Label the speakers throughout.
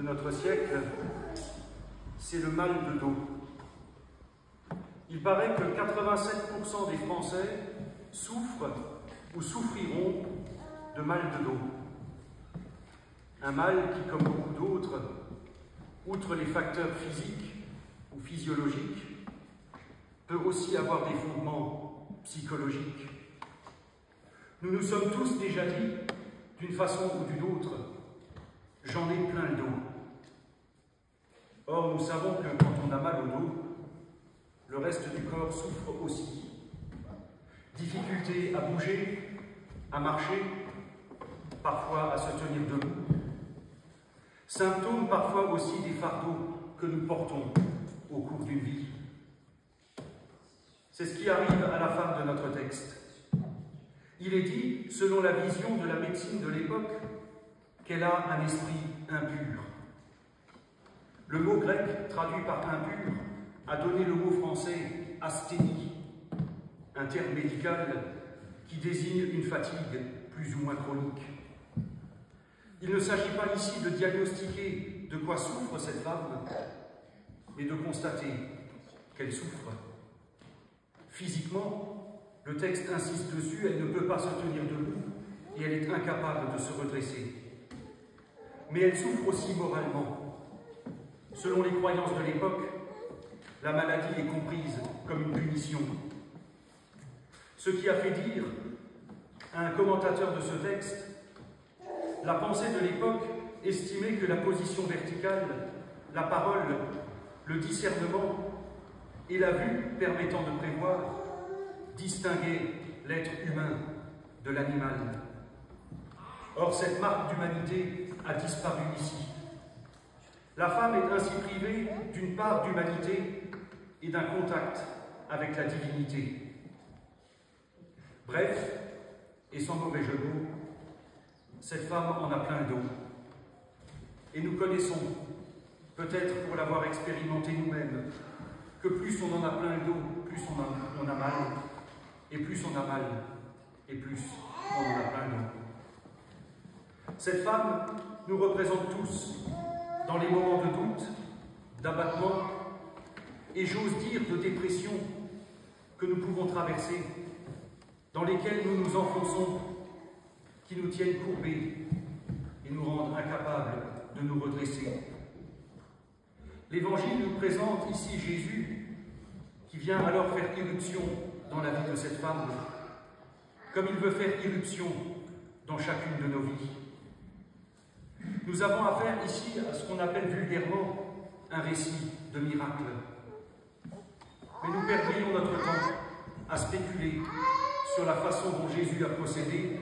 Speaker 1: notre siècle, c'est le mal de dos. Il paraît que 87% des Français souffrent ou souffriront de mal de dos. Un mal qui, comme beaucoup d'autres, outre les facteurs physiques ou physiologiques, peut aussi avoir des fondements psychologiques. Nous nous sommes tous déjà dit, d'une façon ou d'une autre, « j'en ai plein le dos ». Or, nous savons que quand on a mal au dos, le reste du corps souffre aussi. Difficulté à bouger, à marcher, parfois à se tenir debout. Symptômes parfois aussi des fardeaux que nous portons au cours d'une vie. C'est ce qui arrive à la fin de notre texte. Il est dit, selon la vision de la médecine de l'époque, qu'elle a un esprit impur. Le mot grec traduit par impur a donné le mot français asthénie, un terme médical qui désigne une fatigue plus ou moins chronique. Il ne s'agit pas ici de diagnostiquer de quoi souffre cette femme, mais de constater qu'elle souffre. Physiquement, le texte insiste dessus, elle ne peut pas se tenir debout et elle est incapable de se redresser. Mais elle souffre aussi moralement. Selon les croyances de l'époque, la maladie est comprise comme une punition. Ce qui a fait dire à un commentateur de ce texte, la pensée de l'époque estimait que la position verticale, la parole, le discernement et la vue permettant de prévoir distinguaient l'être humain de l'animal. Or, cette marque d'humanité a disparu ici. La femme est ainsi privée d'une part d'humanité et d'un contact avec la divinité. Bref, et sans mauvais jeu de mots, cette femme en a plein le dos. Et nous connaissons, peut-être pour l'avoir expérimenté nous-mêmes, que plus on en a plein le dos, plus on a mal, et plus on a mal, et plus on en a plein le dos. Cette femme nous représente tous, dans les moments de doute, d'abattement, et j'ose dire de dépression que nous pouvons traverser, dans lesquels nous nous enfonçons, qui nous tiennent courbés et nous rendent incapables de nous redresser. L'Évangile nous présente ici Jésus, qui vient alors faire irruption dans la vie de cette femme, comme il veut faire irruption dans chacune de nos vies. Nous avons affaire ici à ce qu'on appelle vulgairement un récit de miracle. Mais nous perdrions notre temps à spéculer sur la façon dont Jésus a procédé,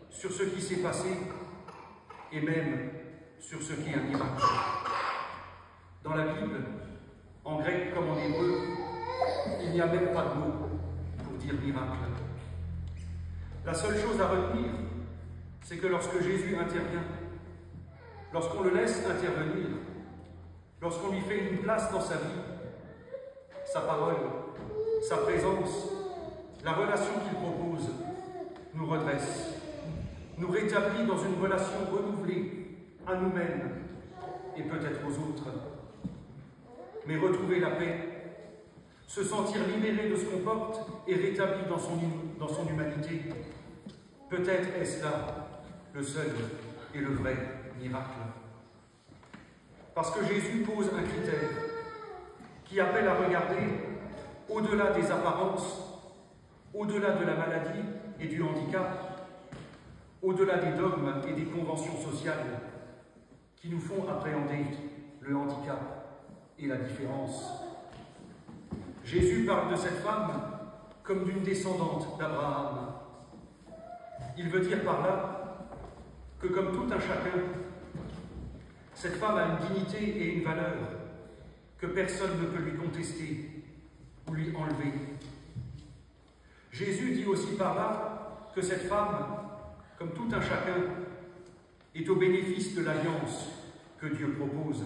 Speaker 1: sur ce qui s'est passé et même sur ce qui est un miracle. Dans la Bible, en grec comme en hébreu, il n'y a même pas de mot pour dire miracle. La seule chose à retenir, c'est que lorsque Jésus intervient, lorsqu'on le laisse intervenir, lorsqu'on lui fait une place dans sa vie, sa parole, sa présence, la relation qu'il propose, nous redresse, nous rétablit dans une relation renouvelée à nous-mêmes et peut-être aux autres. Mais retrouver la paix, se sentir libéré de ce qu'on porte et rétabli dans son humanité, peut-être est-ce là le seul et le vrai miracle. Parce que Jésus pose un critère qui appelle à regarder au-delà des apparences, au-delà de la maladie et du handicap, au-delà des dogmes et des conventions sociales qui nous font appréhender le handicap et la différence. Jésus parle de cette femme comme d'une descendante d'Abraham. Il veut dire par là que comme tout un chacun, cette femme a une dignité et une valeur que personne ne peut lui contester ou lui enlever. Jésus dit aussi par là que cette femme, comme tout un chacun, est au bénéfice de l'alliance que Dieu propose.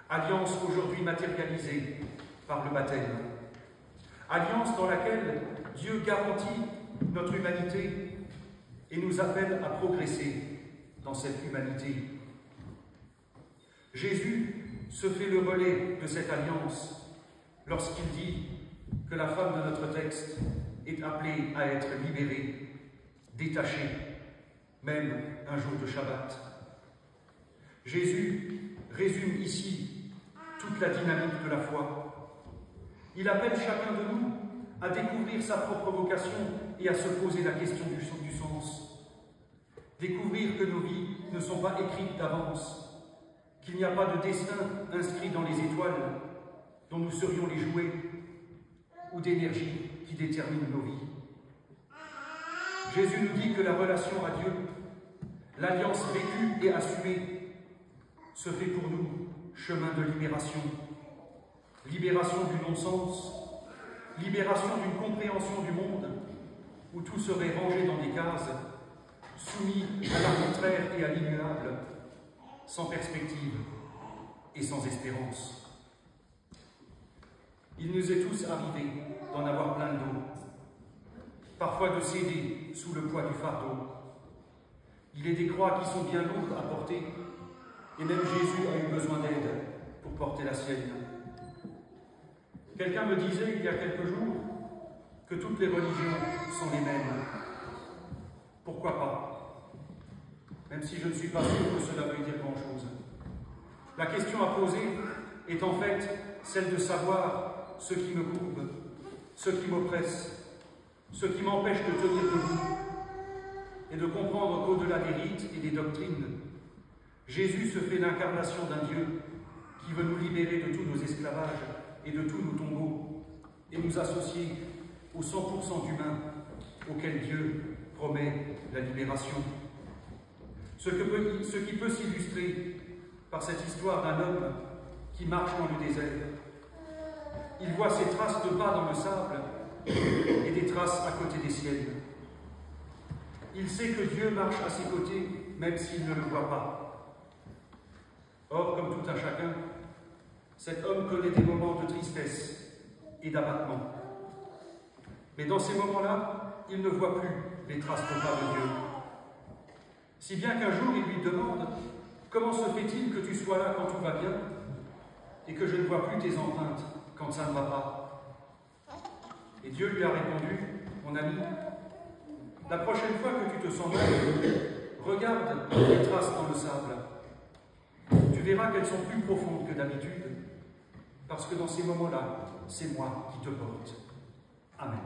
Speaker 1: Alliance aujourd'hui matérialisée par le baptême. Alliance dans laquelle Dieu garantit notre humanité et nous appelle à progresser dans cette humanité. Jésus se fait le relais de cette alliance lorsqu'il dit que la femme de notre texte est appelée à être libérée, détachée, même un jour de Shabbat. Jésus résume ici toute la dynamique de la foi. Il appelle chacun de nous à découvrir sa propre vocation et à se poser la question du sens. Découvrir que nos vies ne sont pas écrites d'avance, qu'il n'y a pas de destin inscrit dans les étoiles dont nous serions les jouets, ou d'énergie qui détermine nos vies. Jésus nous dit que la relation à Dieu, l'alliance vécue et assumée, se fait pour nous chemin de libération. Libération du non-sens, libération d'une compréhension du monde où tout serait rangé dans des cases, soumis à l'arbitraire et à l'immuable, sans perspective et sans espérance. Il nous est tous arrivé d'en avoir plein le dos, parfois de céder sous le poids du fardeau. Il est des croix qui sont bien lourdes à porter, et même Jésus a eu besoin d'aide pour porter la sienne. Quelqu'un me disait il y a quelques jours que toutes les religions sont les mêmes. Pourquoi pas? Même si je ne suis pas sûr que cela veuille dire grand-chose. La question à poser est en fait celle de savoir ce qui me courbe, ce qui m'oppresse, ce qui m'empêche de tenir debout, et de comprendre qu'au-delà des rites et des doctrines, Jésus se fait l'incarnation d'un Dieu qui veut nous libérer de tous nos esclavages et de tous nos tombeaux, et nous associer au 100% d'humains auquel Dieu promet la libération. Ce qui peut s'illustrer par cette histoire d'un homme qui marche dans le désert. Il voit ses traces de pas dans le sable et des traces à côté des siennes. Il sait que Dieu marche à ses côtés, même s'il ne le voit pas. Or, comme tout un chacun, cet homme connaît des moments de tristesse et d'abattement. Mais dans ces moments-là, il ne voit plus les traces de pas de Dieu. Si bien qu'un jour, il lui demande « Comment se fait-il que tu sois là quand tout va bien et que je ne vois plus tes empreintes quand ça ne va pas ?» Et Dieu lui a répondu « Mon ami, la prochaine fois que tu te sens mal, regarde les traces dans le sable. Tu verras qu'elles sont plus profondes que d'habitude, parce que dans ces moments-là, c'est moi qui te porte. » Amen.